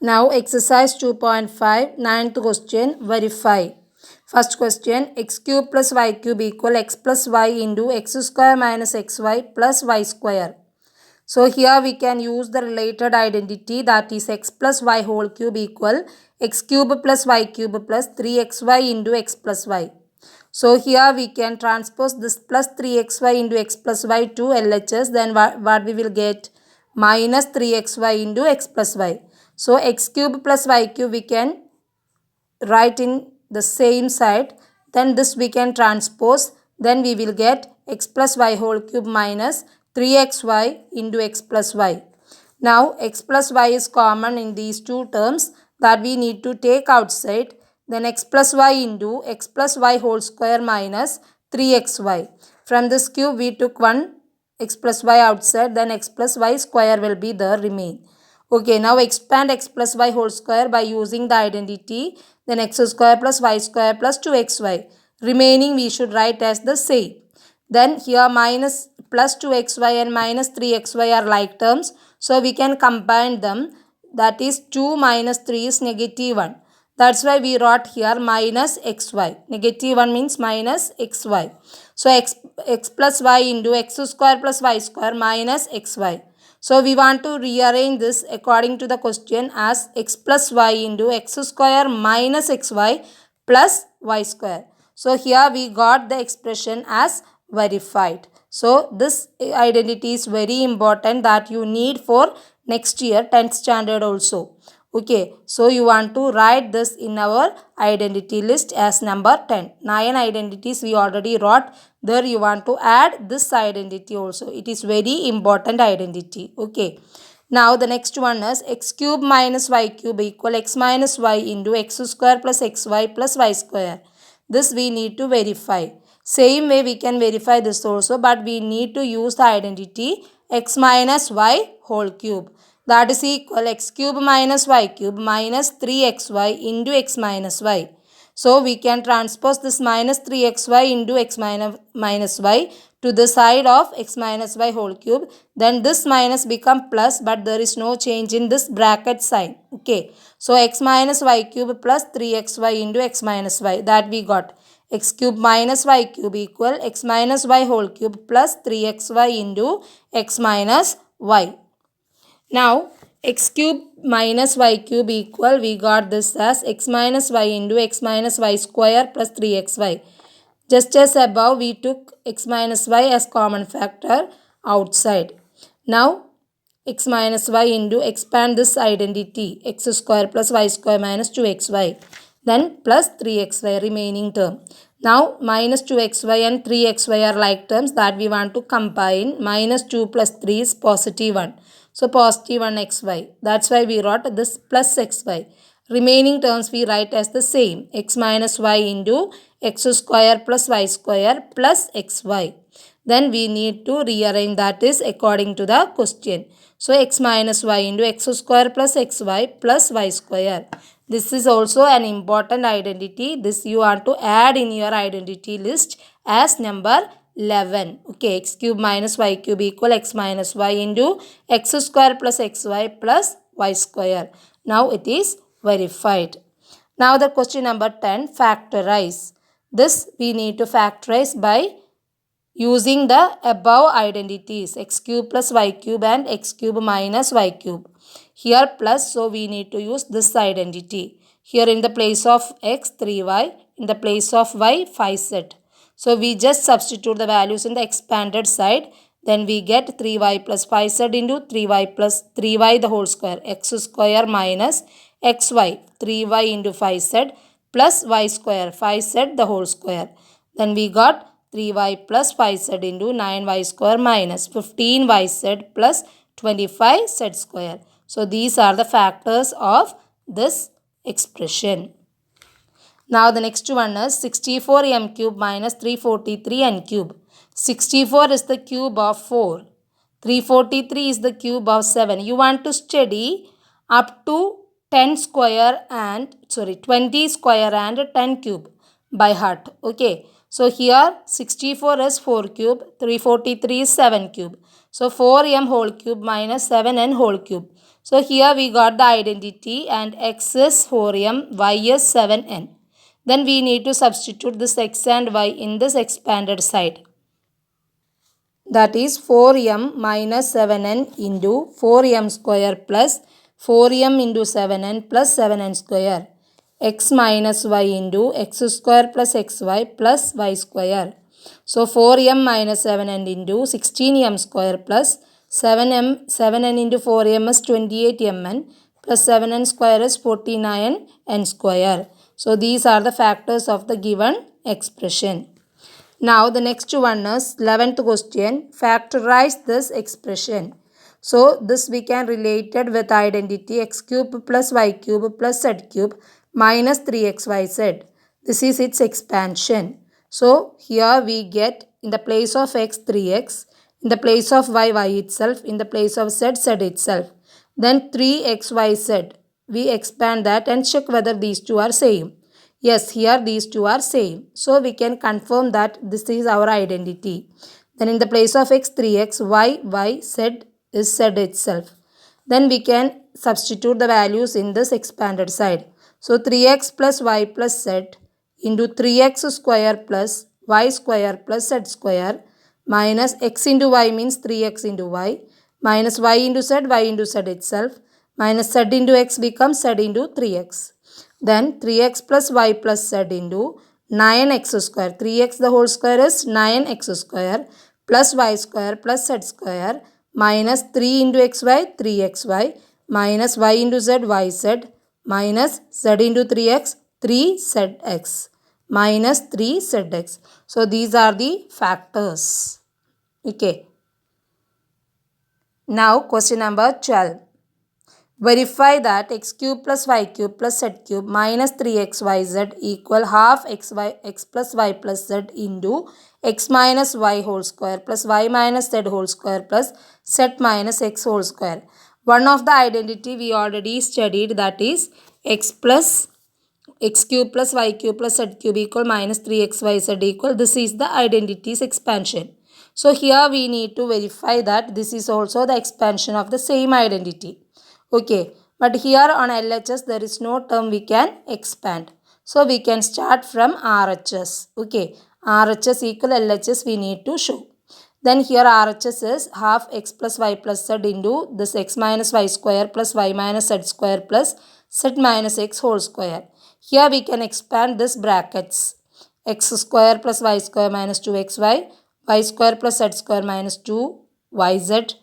Now exercise 2.5, ninth question, verify. First question, x cube plus y cube equal x plus y into x square minus xy plus y square. So here we can use the related identity, that is x plus y whole cube equal x cube plus y cube plus 3xy into x plus y. So here we can transpose this plus 3xy into x plus y to LHS. Then what we will get? Minus 3xy into x plus y. So x cube plus y cube we can write in the same side. Then this we can transpose. Then we will get x plus y whole cube minus 3xy into x plus y. Now x plus y is common in these two terms, that we need to take outside. Then x plus y into x plus y whole square minus 3xy. From this cube we took one x plus y outside, then x plus y square will be there remain. Okay, now expand x plus y whole square by using the identity. Then x square plus y square plus 2xy. Remaining we should write as the same. Then here minus plus 2xy and minus 3xy are like terms. So we can combine them. That is 2 minus 3 is negative 1. That's why we wrote here minus xy. Negative 1 means minus xy. So x plus y into x square plus y square minus xy. So we want to rearrange this according to the question as x plus y into x square minus xy plus y square. So here we got the expression as verified. So this identity is very important, that you need for next year 10th standard also. Okay, so you want to write this in our identity list as number 10. 9 identities we already wrote. There you want to add this identity also. It is very important identity. Okay. Now the next one is x cube minus y cube equal x minus y into x square plus xy plus y square. This we need to verify. Same way we can verify this also, but we need to use the identity x minus y whole cube. That is equal x cube minus y cube minus 3xy into x minus y. So we can transpose this minus 3xy into x minus y to the side of x minus y whole cube. Then this minus become plus, but there is no change in this bracket sign. Okay. So x minus y cube plus 3xy into x minus y, that we got. X cube minus y cube equal x minus y whole cube plus 3xy into x minus y. Now x cube minus y cube equal, we got this as x minus y into x minus y square plus 3xy. Just as above, we took x minus y as common factor outside. Now x minus y into, expand this identity, x square plus y square minus 2xy. Then plus 3xy remaining term. Now minus 2xy and 3xy are like terms, that we want to combine. Minus 2 plus 3 is positive 1. So positive 1 xy. That's why we wrote this plus xy. Remaining terms we write as the same. X minus y into x square plus y square plus xy. Then we need to rearrange, that is according to the question. So x minus y into x square plus xy plus y square. This is also an important identity. This you want to add in your identity list as number 11. Okay, x cube minus y cube equal x minus y into x square plus xy plus y square. Now it is verified. Now the question number 10, factorize. This we need to factorize by using the above identities, x cube plus y cube and x cube minus y cube. Here plus, so we need to use this identity. Here in the place of x, 3y, in the place of y, 5z. So we just substitute the values in the expanded side. Then we get 3y plus 5z into 3y plus 3y the whole square. X square minus xy, 3y into 5z plus y square, 5z the whole square. Then we got 3y plus 5z into 9y square minus 15yz plus 25z square. So these are the factors of this expression. Now the next one is 64m cube minus 343n cube. 64 is the cube of 4. 343 is the cube of 7. You want to study up to 10 square and 20 square and 10 cube by heart. Okay. So here 64 is 4 cube, 343 is 7 cube. So 4m whole cube minus 7n whole cube. So here we got the identity and x is 4m, y is 7n. Then we need to substitute this x and y in this expanded side. That is 4m minus 7n into 4m square plus 4m into 7n plus 7n square. X minus y into x square plus xy plus y square. So 4m minus 7n into 16m square plus 7n into 4m is 28mn plus 7n square is 49n square. So these are the factors of the given expression. Now the next one is 11th question. Factorize this expression. So this we can relate it with identity x cube plus y cube plus z cube minus 3xyz. This is its expansion. So here we get in the place of x 3x, in the place of y itself, in the place of z itself. Then 3xyz. We expand that and check whether these two are same. Yes, here these two are same. So we can confirm that this is our identity. Then in the place of x 3x, y z is z itself. Then we can substitute the values in this expanded side. So 3x plus y plus z into 3x square plus y square plus z square minus x into y means 3x into y minus y into z itself minus z into x becomes z into 3x. Then 3x plus y plus z into 9x square. 3x the whole square is 9x square plus y square plus z square minus 3 into xy 3xy minus y into z yz minus z into 3x 3zx minus 3zx. So these are the factors. Okay. Now question number 12. Verify that x cube plus y cube plus z cube minus 3xyz equal half x plus y plus z into x minus y whole square plus y minus z whole square plus z minus x whole square. One of the identity we already studied, that is x cube plus y cube plus z cube equal minus 3xyz equal. This is the identity's expansion. So here we need to verify that this is also the expansion of the same identity. Okay, but here on LHS there is no term we can expand. So we can start from RHS. Okay, RHS equal LHS we need to show. Then here RHS is half x plus y plus z into this x minus y square plus y minus z square plus z minus x whole square. Here we can expand this brackets. X square plus y square minus 2xy, y square plus z square minus 2yz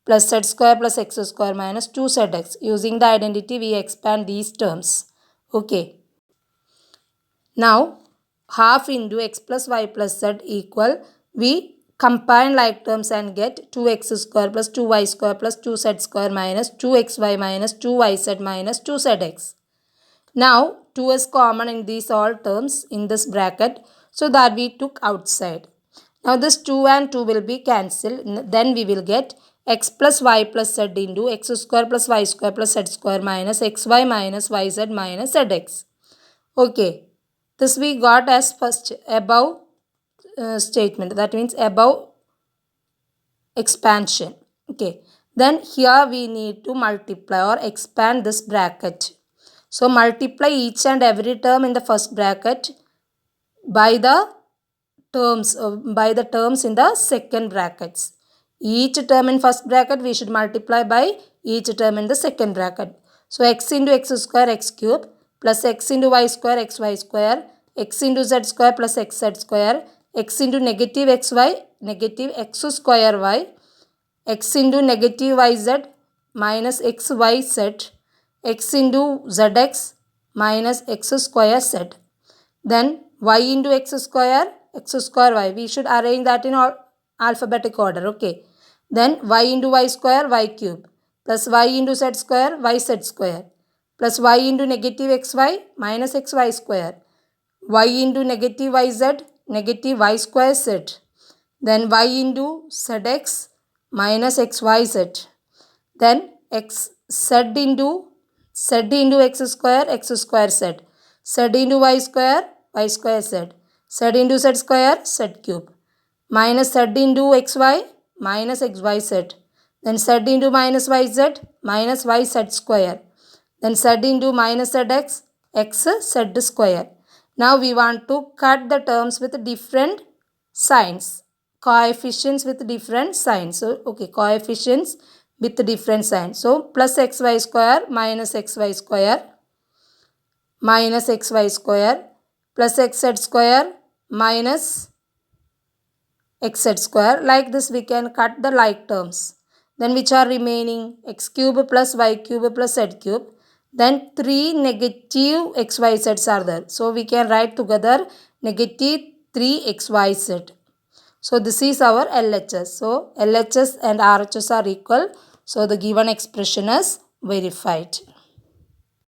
plus z square plus x square minus 2zx. Using the identity we expand these terms. Okay. Now half into x plus y plus z equal, we combine like terms and get 2x square plus 2y square plus 2z square minus 2xy minus 2yz minus 2zx. Now 2 is common in these all terms in this bracket, so that we took outside. Now this 2 and 2 will be cancelled. Then we will get x plus y plus z into x square plus y square plus z square minus xy minus yz minus zx. Okay, this we got as first above statement, that means above expansion. Okay, then here we need to multiply or expand this bracket. So multiply each and every term in the first bracket by the terms in the second brackets. Each term in first bracket we should multiply by each term in the second bracket. So x into x square x cube plus x into y square xy square, x into z square plus xz square, x into negative xy negative x square y, x into negative yz minus xyz, x into zx minus x square z. Then y into x square y. We should arrange that in alphabetic order. Okay. Then y into y square y cube plus y into z square yz square plus y into negative xy minus xy square, y into negative yz negative y square z, then y into zx minus xyz, then z into x square z, z into y square z, z into z square z cube minus z into xy minus xyz, Then z into minus yz, minus yz square. Then z into minus zx, x z square. Now we want to cut the terms with different signs. Coefficients with different signs. So, okay, coefficients with different signs. So, plus xy square minus xy square minus xy square plus xz square minus xz square. Like this we can cut the like terms. Then which are remaining? X cube plus y cube plus z cube. Then 3 negative xyz's are there. So we can write together negative 3xyz. So this is our LHS. So LHS and RHS are equal. So the given expression is verified.